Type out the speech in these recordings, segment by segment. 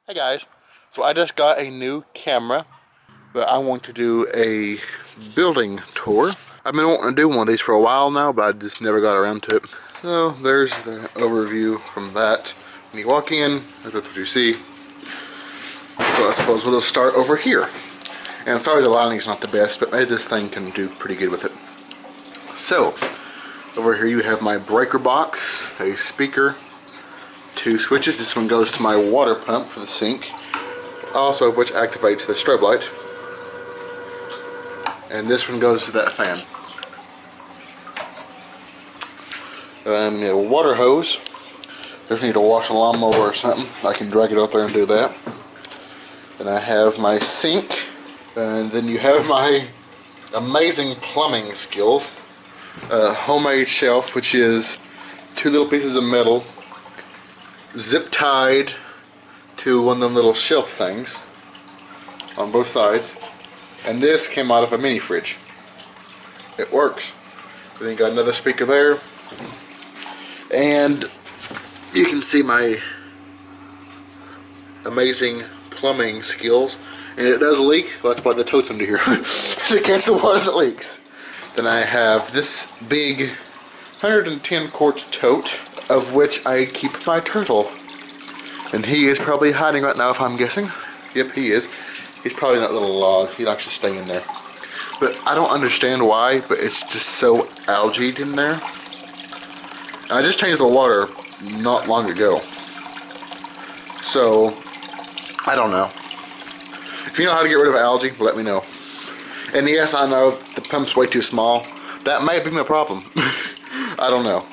Hey guys, so I just got a new camera, but I want to do a building tour. I've been wanting to do one of these for a while now, but I just never got around to it. So there's the overview from that. When you walk in, that's what you see. So I suppose we'll just start over here. And sorry the lighting's not the best, but maybe this thing can do pretty good with it. So, over here you have my breaker box, a speaker, two switches. This one goes to my water pump for the sink, also which activates the strobe light, and this one goes to that fan. A water hose. If I need to wash a lawnmower or something, I can drag it out there and do that. Then I have my sink, and then you have my amazing plumbing skills. Homemade shelf, which is two little pieces of metal zip tied to one of them little shelf things on both sides, and this came out of a mini fridge. It works. Then you got another speaker there, and you can see my amazing plumbing skills. And it does leak. Well, that's why the tote's under here to catch the water that leaks. Then I have this big 110 quart tote, of which I keep my turtle. And he is probably hiding right now, if I'm guessing. Yep, he is. He's probably in that little log. He'd actually stay in there. But I don't understand why, but it's just so algaed in there. And I just changed the water not long ago. So, I don't know. If you know how to get rid of algae, let me know. And yes, I know the pump's way too small. That might be my problem. I don't know.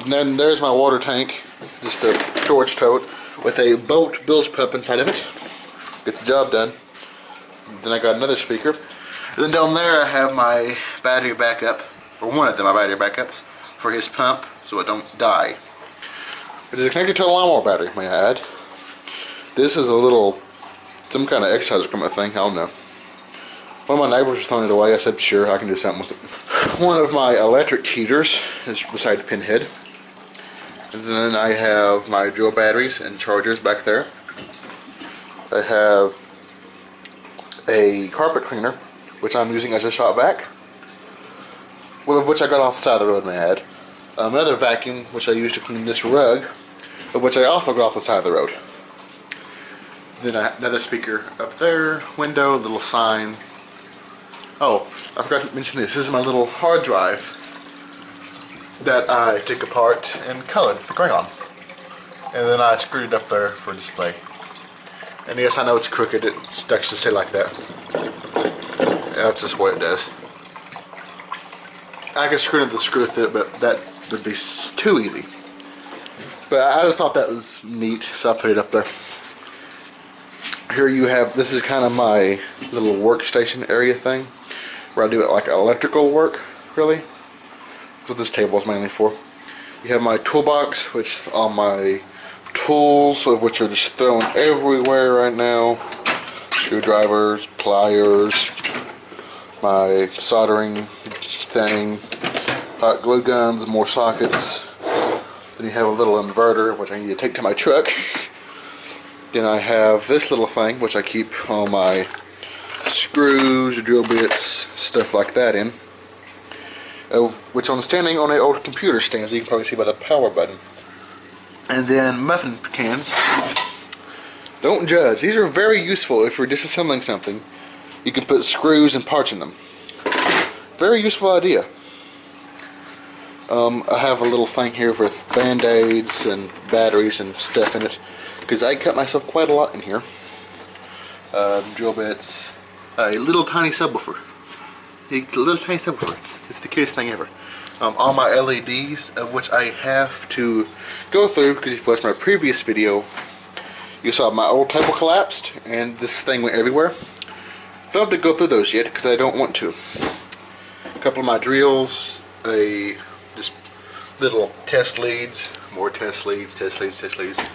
Then there's my water tank, just a storage tote with a boat bilge pump inside of it. Gets the job done. Then I got another speaker. And then down there I have my battery backup, or one of them, my battery backups, for his pump so it don't die. It is connected to a lawnmower battery, may I add. This is a little, some kind of exercise equipment thing, I don't know. One of my neighbors was throwing it away. I said, sure, I can do something with it. One of my electric heaters is beside the pinhead. And then I have my drill batteries and chargers back there. I have a carpet cleaner, which I'm using as a shop vac, one of which I got off the side of the road, may I add. Another vacuum, which I use to clean this rug, of which I also got off the side of the road. Then another speaker up there, window, little sign. Oh, I forgot to mention this. This is my little hard drive that I took apart and colored the crayon. And then I screwed it up there for display. And yes, I know it's crooked. It stuck to stay like that. That's just what it does. I could screw the screw with it, but that would be too easy. But I just thought that was neat, so I put it up there. Here you have, this is kind of my little workstation area thing, where I do it like electrical work, really. That's what this table is mainly for. You have my toolbox, which all my tools, of which are just thrown everywhere right now. Screwdrivers, pliers, my soldering thing, hot glue guns, more sockets. Then you have a little inverter, which I need to take to my truck. Then I have this little thing, which I keep all my screws, drill bits, stuff like that in. Which I'm standing on an old computer stand, as you can probably see by the power button. And then muffin cans. Don't judge. These are very useful if you're disassembling something. You can put screws and parts in them. Very useful idea. I have a little thing here with band-aids and batteries and stuff in it, because I cut myself quite a lot in here. Drill bits, a little tiny subwoofer. It's a little tiny subwoofer. It's the cutest thing ever. All my LEDs, of which I have to go through, because if you watched my previous video, you saw my old table collapsed, and this thing went everywhere. Failed to go through those yet, because I don't want to. A couple of my drills, just little test leads, more test leads, test leads.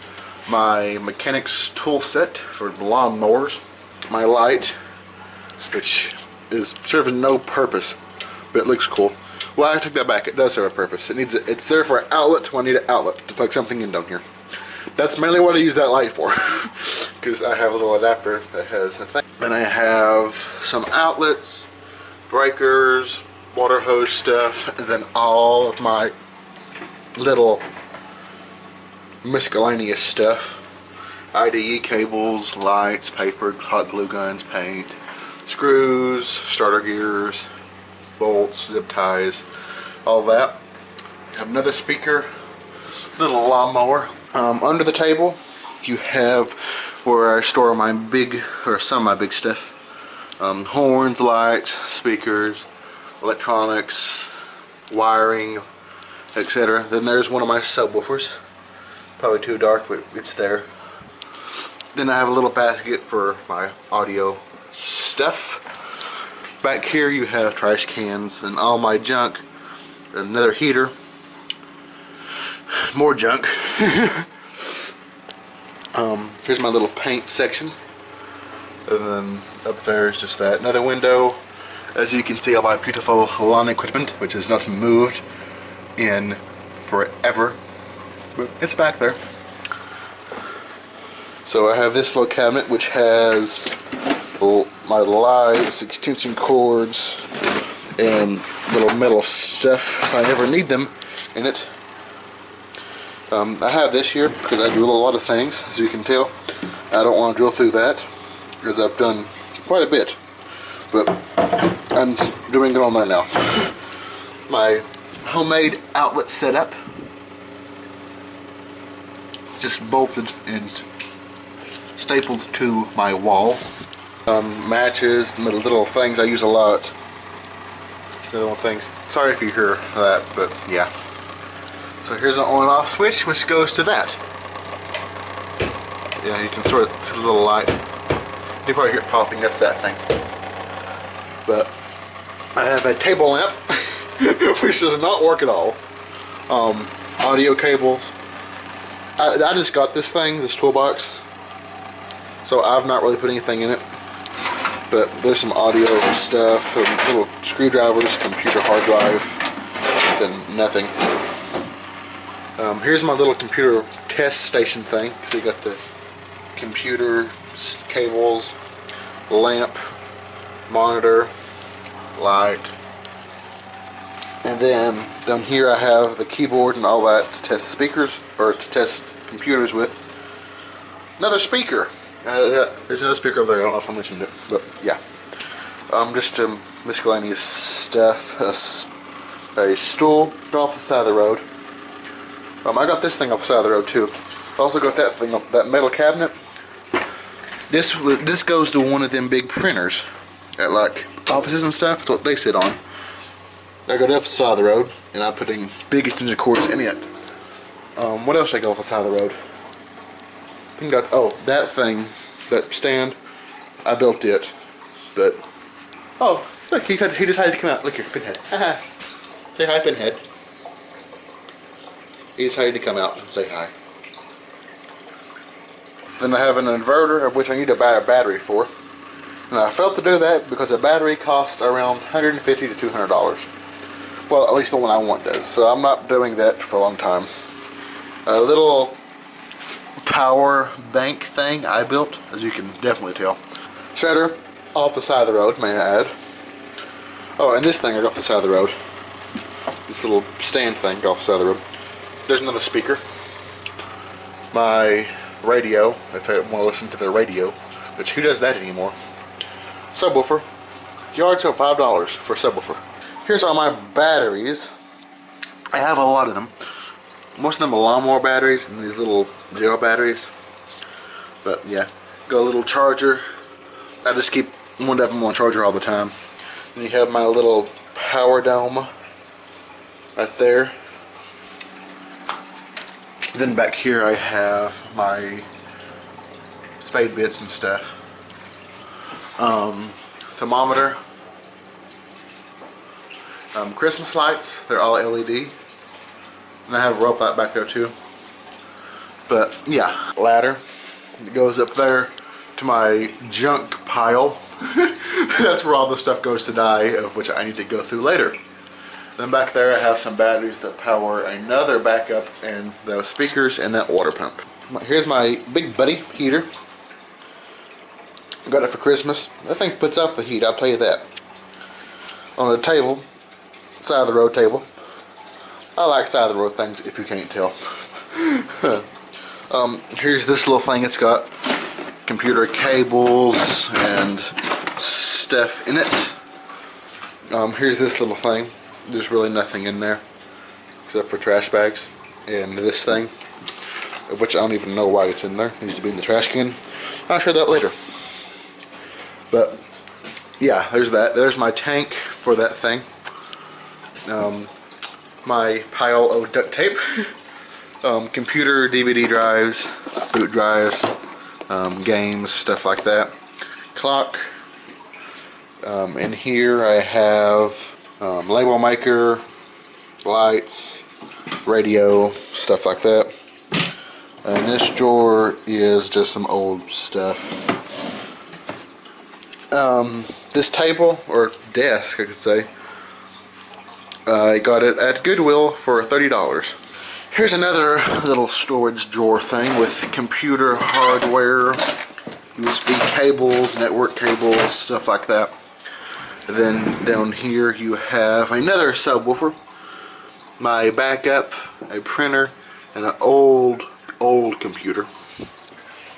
My mechanics tool set for lawn mowers, my light, which is serving no purpose, but it looks cool. Well, I take that back. It does serve a purpose. It's there for an outlet when I need an outlet to plug something in down here. That's mainly what I use that light for, because I have a little adapter that has a thing. Then I have some outlets, breakers, water hose stuff, and then all of my little miscellaneous stuff. IDE cables, lights, paper, hot glue guns, paint, screws, starter gears, bolts, zip ties, all that. I have another speaker, little lawnmower. Under the table you have where I store my big, or some of my big stuff. Horns, lights, speakers, electronics, wiring, etc. Then there's one of my subwoofers. Probably too dark, but it's there. Then I have a little basket for my audio stuff. Back here you have trash cans and all my junk. Another heater. More junk. Here's my little paint section. And then up there is just that. Another window. As you can see, all my beautiful lawn equipment, which has not moved in forever. But it's back there. So I have this little cabinet which has my lights, extension cords, and little metal stuff if I ever need them in it. I have this here because I drill a lot of things, as you can tell. I don't want to drill through that because I've done quite a bit, but I'm doing it on there now. My homemade outlet setup, just bolted and stapled to my wall. Matches, little things I use a lot. It's the little things. Sorry if you hear that, but yeah. So here's an on and off switch which goes to that. Yeah, you can sort of see the little light. You probably hear it popping, that's that thing. But I have a table lamp which does not work at all. Audio cables. I just got this thing, this toolbox, so I've not really put anything in it. But there's some audio stuff, some little screwdrivers, computer hard drive, then nothing. Here's my little computer test station thing. So you got the computer cables, lamp, monitor, light, and then down here I have the keyboard and all that to test speakers, or to test computers with. Another speaker. There's another speaker over there. I don't know if I mentioned it, but yeah. Just some miscellaneous stuff. A stool off the side of the road. I got this thing off the side of the road too. I also got that thing, that metal cabinet. This goes to one of them big printers at like offices and stuff. That's what they sit on. I got it off the side of the road, and I'm putting big extension cords in it. What else should I go off the side of the road? I think that thing, that stand, I built it, but look, he decided to come out. Look here, Pinhead. Say hi, Pinhead. He decided to come out and say hi. Then I have an inverter, of which I need to buy a battery for. And I failed to do that because a battery costs around $150 to $200. Well, at least the one I want does. So I'm not doing that for a long time. A little power bank thing I built, as you can definitely tell. Shredder off the side of the road, may I add. Oh, and this thing I got off the side of the road. This little stand thing off the side of the road. There's another speaker. My radio, if I want to listen to the radio, which who does that anymore? Subwoofer. Yard sale $5 for a subwoofer. Here's all my batteries. I have a lot of them. Most of them are lawnmower batteries and these little gel batteries. But yeah, got a little charger. I just keep one of them on charger all the time. And you have my little power dome right there. Then back here I have my spade bits and stuff. Thermometer. Christmas lights, they're all LED. And I have a rope light back there too. But yeah, ladder. It goes up there to my junk pile. That's where all the stuff goes to die, of which I need to go through later. Then back there I have some batteries that power another backup and those speakers and that water pump. Here's my Big Buddy heater. Got it for Christmas. That thing puts out the heat, I'll tell you that. On the table, side of the road table. I like side of the road things if you can't tell. Here's this little thing. It's got computer cables and stuff in it. Here's this little thing. There's really nothing in there except for trash bags and this thing, which I don't even know why it's in there. It needs to be in the trash can. I'll show that later. But yeah, there's that. There's my tank for that thing. My pile of duct tape. Computer, DVD drives, boot drives, games, stuff like that. Clock. In here I have label maker, lights, radio, stuff like that. And this drawer is just some old stuff. This table, or desk I could say, I got it at Goodwill for $30. Here's another little storage drawer thing with computer hardware, USB cables, network cables, stuff like that. And then down here you have another subwoofer, my backup, a printer, and an old computer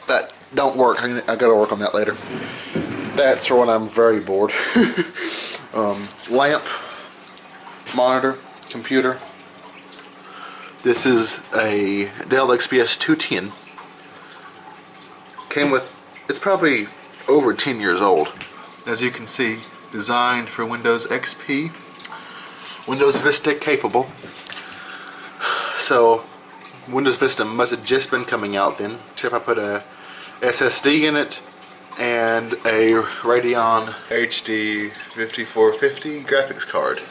that don't work. I gotta work on that later. That's for when I'm very bored. Lamp, monitor, computer. This is a Dell XPS 210. Came with, it's probably over 10 years old. As you can see, designed for Windows XP. Windows Vista capable. So, Windows Vista must have just been coming out then. Except I put a SSD in it and a Radeon HD 5450 graphics card.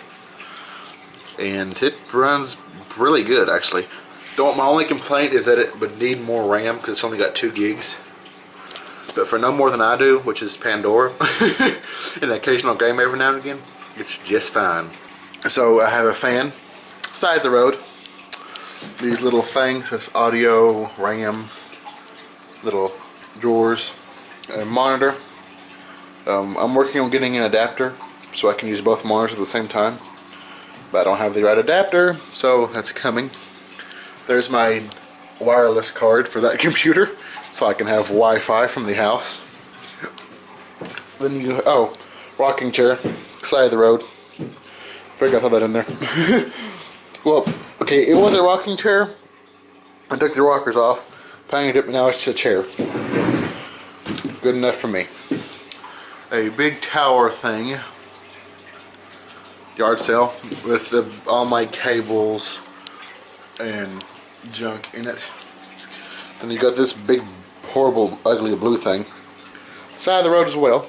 And it runs really good actually. My only complaint is that it would need more RAM because it's only got 2 gigs. But for no more than I do, which is Pandora, and an occasional game every now and again, it's just fine. So I have a fan, side of the road. These little things with audio, RAM, little drawers, a monitor. I'm working on getting an adapter so I can use both monitors at the same time. But I don't have the right adapter, so that's coming. There's my wireless card for that computer, so I can have Wi-Fi from the house. Then you, rocking chair, side of the road. Figured I throw that in there. Well, okay, it was a rocking chair. I took the rockers off, painted it, but now it's a chair. Good enough for me. A big tower thing. Yard sale with all my cables and junk in it. Then you got this big, horrible, ugly blue thing. Side of the road as well.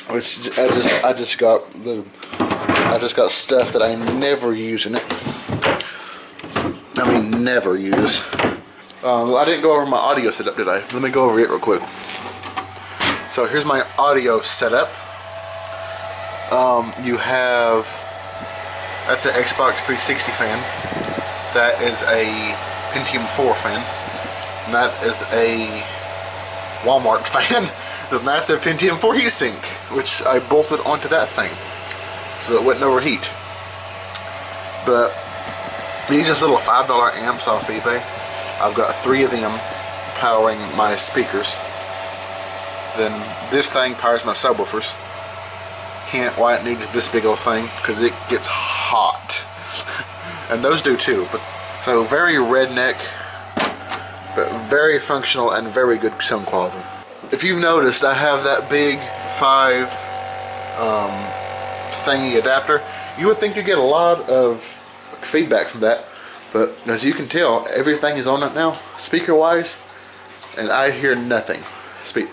Which I just got stuff that I never use in it. I mean, never use. I didn't go over my audio setup, did I? Let me go over it real quick. So here's my audio setup. You have, that's an Xbox 360 fan. That is a Pentium 4 fan. And that is a Walmart fan. And that's a Pentium 4 heatsink, which I bolted onto that thing so it wouldn't overheat. But these are just little $5 amps off eBay. I've got 3 of them powering my speakers. Then this thing powers my subwoofers. Hint why it needs this big old thing, because it gets hot. And those do too. But so very redneck, but very functional and very good sound quality. If you've noticed, I have that big 5 thingy adapter. You would think you get a lot of feedback from that, but as you can tell, everything is on it now, speaker wise, and I hear nothing. I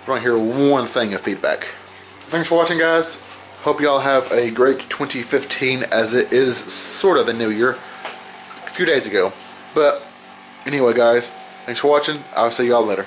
don't hear one thing of feedback. Thanks for watching, guys. Hope y'all have a great 2015, as it is sort of the new year, a few days ago. But anyway, guys, thanks for watching. I'll see y'all later.